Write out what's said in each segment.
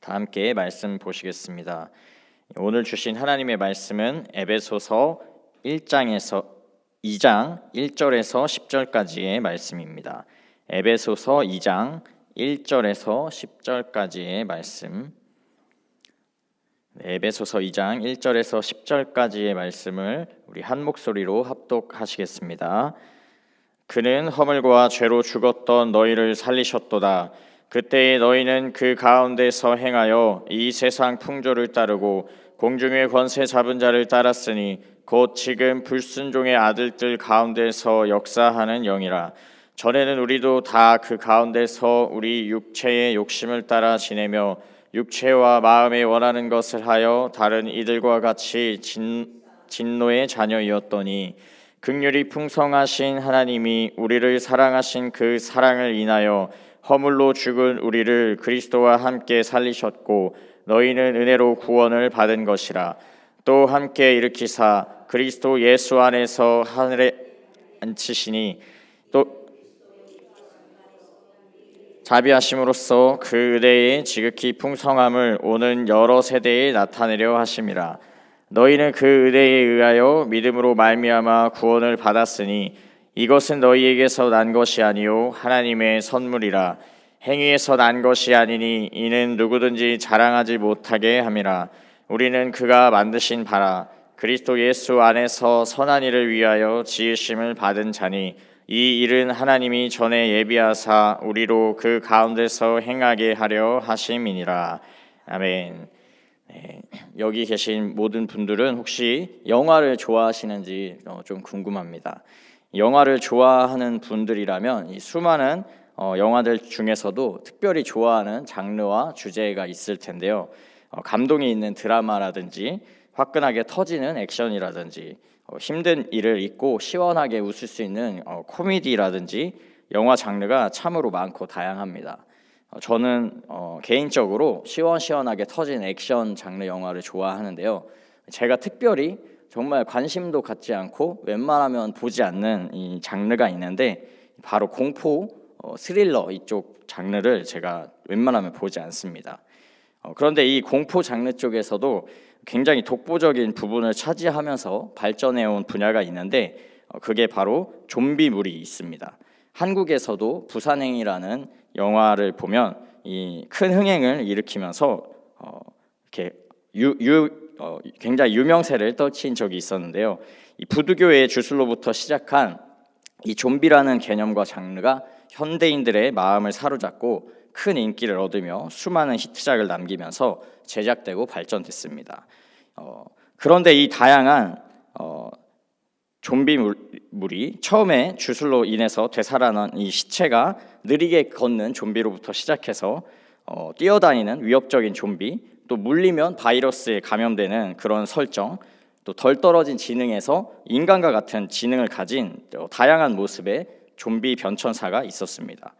다 함께 말씀 보시겠습니다. 오늘 주신 하나님의 말씀은 에베소서 2장 1절에서 10절까지의 말씀입니다. 에베소서 2장 1절에서 10절까지의 말씀. 에베소서 2장 1절에서 10절까지의 말씀을 우리 한 목소리로 합독하시겠습니다. 그는 허물과 죄로 죽었던 너희를 살리셨도다. 그때에 너희는 그 가운데서 행하여 이 세상 풍조를 따르고 공중의 권세 잡은 자를 따랐으니 곧 지금 불순종의 아들들 가운데서 역사하는 영이라. 전에는 우리도 다 그 가운데서 우리 육체의 욕심을 따라 지내며 육체와 마음에 원하는 것을 하여 다른 이들과 같이 진노의 자녀이었더니 긍휼이 풍성하신 하나님이 우리를 사랑하신 그 사랑을 인하여 허물로 죽은 우리를 그리스도와 함께 살리셨고 너희는 은혜로 구원을 받은 것이라. 또 함께 일으키사 그리스도 예수 안에서 하늘에 앉히시니 또 자비하심으로써 그 은혜의 지극히 풍성함을 오는 여러 세대에 나타내려 하심이라. 너희는 그 은혜에 의하여 믿음으로 말미암아 구원을 받았으니 이것은 너희에게서 난 것이 아니요 하나님의 선물이라. 행위에서 난 것이 아니니 이는 누구든지 자랑하지 못하게 함이라. 우리는 그가 만드신 바라 그리스도 예수 안에서 선한 일을 위하여 지으심을 받은 자니 이 일은 하나님이 전에 예비하사 우리로 그 가운데서 행하게 하려 하심이니라. 아멘. 여기 계신 모든 분들은 혹시 영화를 좋아하시는지 좀 궁금합니다. 영화를 좋아하는 분들이라면 이 수많은 영화들 중에서도 특별히 좋아하는 장르와 주제가 있을 텐데요. 감동이 있는 드라마라든지 화끈하게 터지는 액션이라든지 힘든 일을 잊고 시원하게 웃을 수 있는 코미디라든지 영화 장르가 참으로 많고 다양합니다. 저는 개인적으로 시원시원하게 터진 액션 장르 영화를 좋아하는데요. 제가 특별히 정말 관심도 갖지 않고 웬만하면 보지 않는 이 장르가 있는데 바로 공포, 스릴러 이쪽 장르를 제가 웬만하면 보지 않습니다. 그런데 이 공포 장르 쪽에서도 굉장히 독보적인 부분을 차지하면서 발전해온 분야가 있는데 그게 바로 좀비물이 있습니다. 한국에서도 부산행이라는 영화를 보면 이 큰 흥행을 일으키면서 이렇게 굉장히 유명세를 떨친 적이 있었는데요. 이 부두교의 주술로부터 시작한 이 좀비라는 개념과 장르가 현대인들의 마음을 사로잡고 큰 인기를 얻으며 수많은 히트작을 남기면서 제작되고 발전됐습니다. 그런데 이 다양한 좀비물이 처음에 주술로 인해서 되살아난 이 시체가 느리게 걷는 좀비로부터 시작해서 뛰어다니는 위협적인 좀비, 또 물리면 바이러스에 감염되는 그런 설정, 또 덜 떨어진 지능에서 인간과 같은 지능을 가진 다양한 모습의 좀비 변천사가 있었습니다.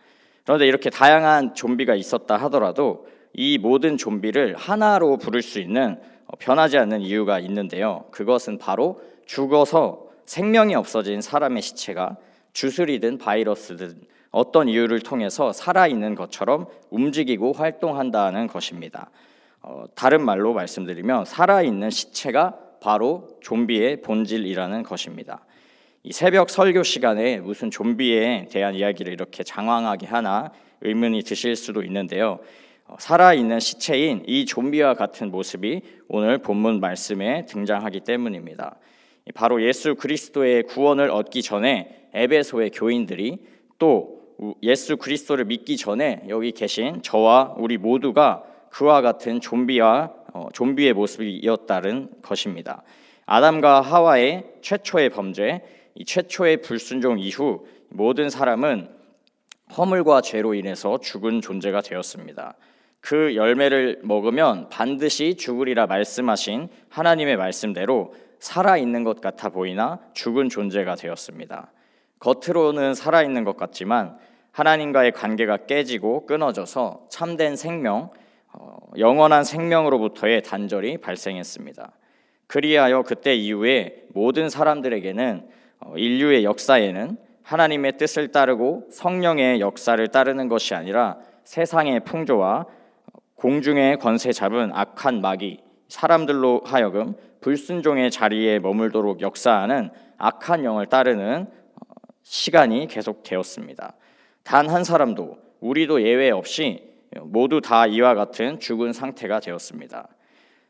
그런데 이렇게 다양한 좀비가 있었다 하더라도 이 모든 좀비를 하나로 부를 수 있는 변하지 않는 이유가 있는데요. 그것은 바로 죽어서 생명이 없어진 사람의 시체가 주술이든 바이러스든 어떤 이유를 통해서 살아있는 것처럼 움직이고 활동한다는 것입니다. 다른 말로 말씀드리면 살아있는 시체가 바로 좀비의 본질이라는 것입니다. 이 새벽 설교 시간에 무슨 좀비에 대한 이야기를 이렇게 장황하게 하나 의문이 드실 수도 있는데요. 살아있는 시체인 이 좀비와 같은 모습이 오늘 본문 말씀에 등장하기 때문입니다. 바로 예수 그리스도의 구원을 얻기 전에 에베소의 교인들이 또 예수 그리스도를 믿기 전에 여기 계신 저와 우리 모두가 그와 같은 좀비의 모습이었다는 것입니다. 아담과 하와의 최초의 범죄, 이 최초의 불순종 이후 모든 사람은 허물과 죄로 인해서 죽은 존재가 되었습니다. 그 열매를 먹으면 반드시 죽으리라 말씀하신 하나님의 말씀대로 살아있는 것 같아 보이나 죽은 존재가 되었습니다. 겉으로는 살아있는 것 같지만 하나님과의 관계가 깨지고 끊어져서 참된 생명, 영원한 생명으로부터의 단절이 발생했습니다. 그리하여 그때 이후에 모든 사람들에게는 인류의 역사에는 하나님의 뜻을 따르고 성령의 역사를 따르는 것이 아니라 세상의 풍조와 공중의 권세 잡은 악한 마귀, 사람들로 하여금 불순종의 자리에 머물도록 역사하는 악한 영을 따르는 시간이 계속되었습니다. 단 한 사람도, 우리도 예외 없이 모두 다 이와 같은 죽은 상태가 되었습니다.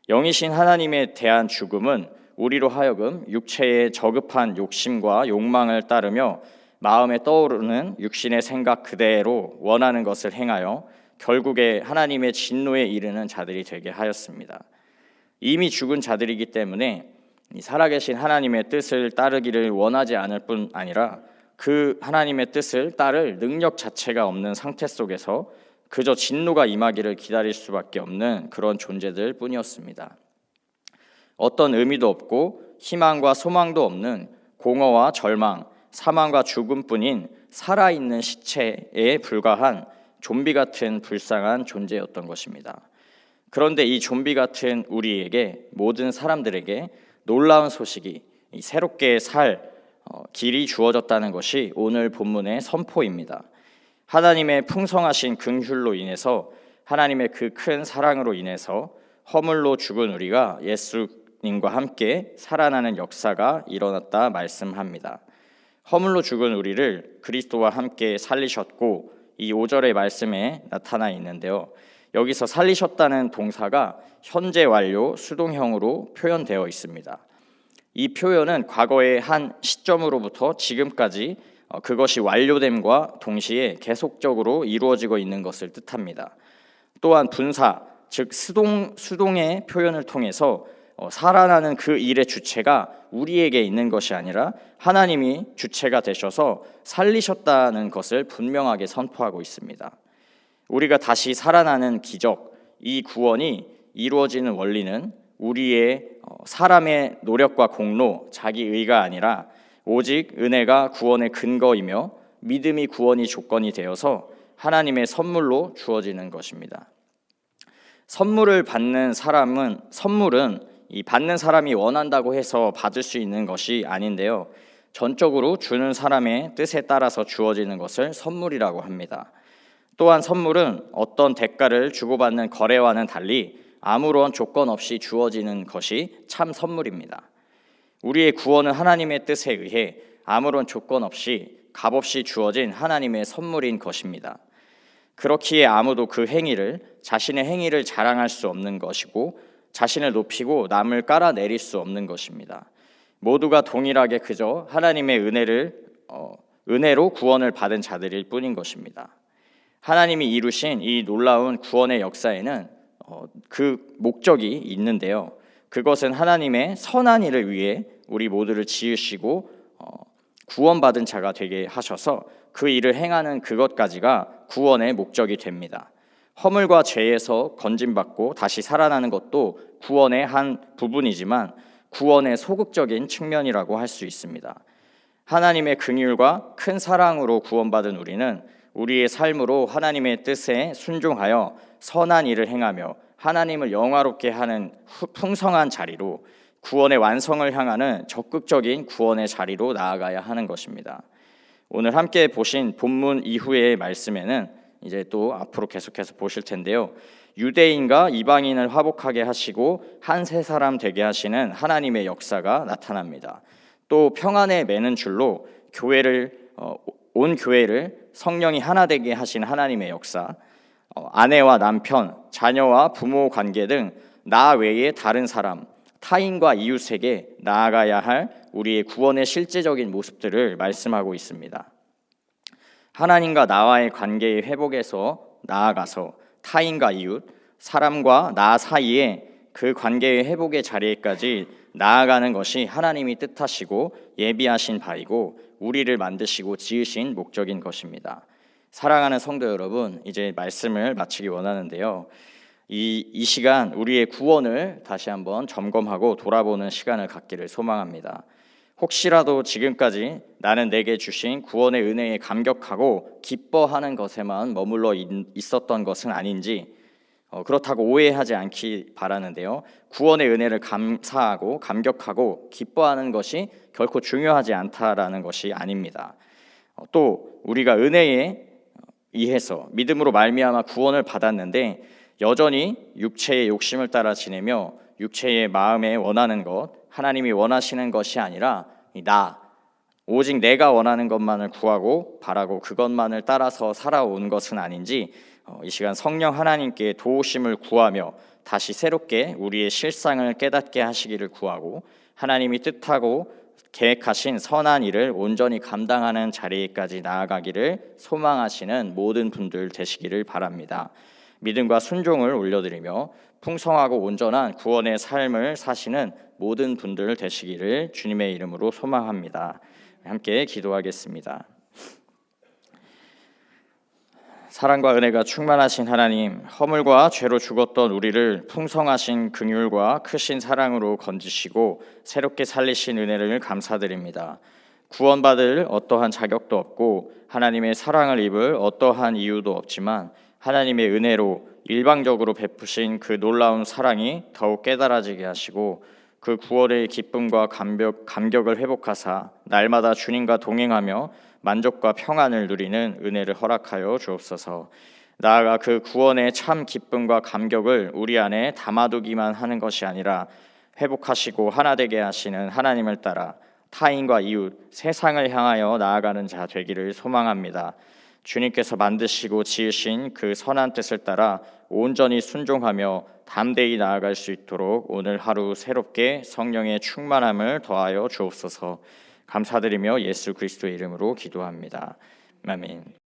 영이신 하나님에 대한 죽음은 우리로 하여금 육체의 저급한 욕심과 욕망을 따르며 마음에 떠오르는 육신의 생각 그대로 원하는 것을 행하여 결국에 하나님의 진노에 이르는 자들이 되게 하였습니다. 이미 죽은 자들이기 때문에 살아계신 하나님의 뜻을 따르기를 원하지 않을 뿐 아니라 그 하나님의 뜻을 따를 능력 자체가 없는 상태 속에서 그저 진노가 임하기를 기다릴 수밖에 없는 그런 존재들 뿐이었습니다. 어떤 의미도 없고 희망과 소망도 없는 공허와 절망, 사망과 죽음뿐인 살아있는 시체에 불과한 좀비 같은 불쌍한 존재였던 것입니다. 그런데 이 좀비 같은 우리에게, 모든 사람들에게 놀라운 소식이, 새롭게 살 길이 주어졌다는 것이 오늘 본문의 선포입니다. 하나님의 풍성하신 긍휼로 인해서, 하나님의 그 큰 사랑으로 인해서 허물로 죽은 우리가 예수님과 함께 살아나는 역사가 일어났다 말씀합니다. 허물로 죽은 우리를 그리스도와 함께 살리셨고, 이 5절의 말씀에 나타나 있는데요, 여기서 살리셨다는 동사가 현재 완료 수동형으로 표현되어 있습니다. 이 표현은 과거의 한 시점으로부터 지금까지 그것이 완료됨과 동시에 계속적으로 이루어지고 있는 것을 뜻합니다. 또한 분사, 즉 수동의 표현을 통해서 살아나는 그 일의 주체가 우리에게 있는 것이 아니라 하나님이 주체가 되셔서 살리셨다는 것을 분명하게 선포하고 있습니다. 우리가 다시 살아나는 기적, 이 구원이 이루어지는 원리는 우리의 사람의 노력과 공로, 자기 의가 아니라 오직 은혜가 구원의 근거이며 믿음이 구원이 조건이 되어서 하나님의 선물로 주어지는 것입니다. 선물을 받는 사람은, 선물은 이 받는 사람이 원한다고 해서 받을 수 있는 것이 아닌데요, 전적으로 주는 사람의 뜻에 따라서 주어지는 것을 선물이라고 합니다. 또한 선물은 어떤 대가를 주고받는 거래와는 달리 아무런 조건 없이 주어지는 것이 참 선물입니다. 우리의 구원은 하나님의 뜻에 의해 아무런 조건 없이 값없이 주어진 하나님의 선물인 것입니다. 그렇기에 아무도 그 행위를, 자신의 행위를 자랑할 수 없는 것이고 자신을 높이고 남을 깔아내릴 수 없는 것입니다. 모두가 동일하게 그저 하나님의 은혜로 구원을 받은 자들일 뿐인 것입니다. 하나님이 이루신 이 놀라운 구원의 역사에는 그 목적이 있는데요, 그것은 하나님의 선한 일을 위해 우리 모두를 지으시고 구원받은 자가 되게 하셔서 그 일을 행하는 그것까지가 구원의 목적이 됩니다. 허물과 죄에서 건짐받고 다시 살아나는 것도 구원의 한 부분이지만 구원의 소극적인 측면이라고 할 수 있습니다. 하나님의 긍휼과 큰 사랑으로 구원받은 우리는 우리의 삶으로 하나님의 뜻에 순종하여 선한 일을 행하며 하나님을 영화롭게 하는 풍성한 자리로, 구원의 완성을 향하는 적극적인 구원의 자리로 나아가야 하는 것입니다. 오늘 함께 보신 본문 이후의 말씀에는 이제 또 앞으로 계속해서 보실 텐데요, 유대인과 이방인을 화복하게 하시고 한 세 사람 되게 하시는 하나님의 역사가 나타납니다. 또 평안에 매는 줄로 온 교회를 성령이 하나 되게 하신 하나님의 역사, 아내와 남편, 자녀와 부모 관계 등 나 외에 다른 사람, 타인과 이웃에게 나아가야 할 우리의 구원의 실제적인 모습들을 말씀하고 있습니다. 하나님과 나와의 관계의 회복에서 나아가서 타인과 이웃, 사람과 나 사이에 그 관계의 회복의 자리에까지 나아가는 것이 하나님이 뜻하시고 예비하신 바이고 우리를 만드시고 지으신 목적인 것입니다. 사랑하는 성도 여러분, 이제 말씀을 마치기 원하는데요, 이 시간 우리의 구원을 다시 한번 점검하고 돌아보는 시간을 갖기를 소망합니다. 혹시라도 지금까지 나는 내게 주신 구원의 은혜에 감격하고 기뻐하는 것에만 머물러 있었던 것은 아닌지, 그렇다고 오해하지 않기 바라는데요, 구원의 은혜를 감사하고 감격하고 기뻐하는 것이 결코 중요하지 않다라는 것이 아닙니다. 또 우리가 은혜에 의해서 믿음으로 말미암아 구원을 받았는데 여전히 육체의 욕심을 따라 지내며 육체의 마음에 원하는 것, 하나님이 원하시는 것이 아니라 오직 내가 원하는 것만을 구하고 바라고 그것만을 따라서 살아온 것은 아닌지 이 시간 성령 하나님께 도우심을 구하며 다시 새롭게 우리의 실상을 깨닫게 하시기를 구하고 하나님이 뜻하고 계획하신 선한 일을 온전히 감당하는 자리에까지 나아가기를 소망하시는 모든 분들 되시기를 바랍니다. 믿음과 순종을 올려드리며 풍성하고 온전한 구원의 삶을 사시는 모든 분들 되시기를 주님의 이름으로 소망합니다. 함께 기도하겠습니다. 사랑과 은혜가 충만하신 하나님, 허물과 죄로 죽었던 우리를 풍성하신 긍휼과 크신 사랑으로 건지시고 새롭게 살리신 은혜를 감사드립니다. 구원받을 어떠한 자격도 없고 하나님의 사랑을 입을 어떠한 이유도 없지만 하나님의 은혜로 일방적으로 베푸신 그 놀라운 사랑이 더욱 깨달아지게 하시고 그 구원의 기쁨과 감격을 회복하사 날마다 주님과 동행하며 만족과 평안을 누리는 은혜를 허락하여 주옵소서. 나아가 그 구원의 참 기쁨과 감격을 우리 안에 담아두기만 하는 것이 아니라 회복하시고 하나 되게 하시는 하나님을 따라 타인과 이웃, 세상을 향하여 나아가는 자 되기를 소망합니다. 주님께서 만드시고 지으신 그 선한 뜻을 따라 온전히 순종하며 담대히 나아갈 수 있도록 오늘 하루 새롭게 성령의 충만함을 더하여 주옵소서. 감사드리며 예수 그리스도의 이름으로 기도합니다. 아멘.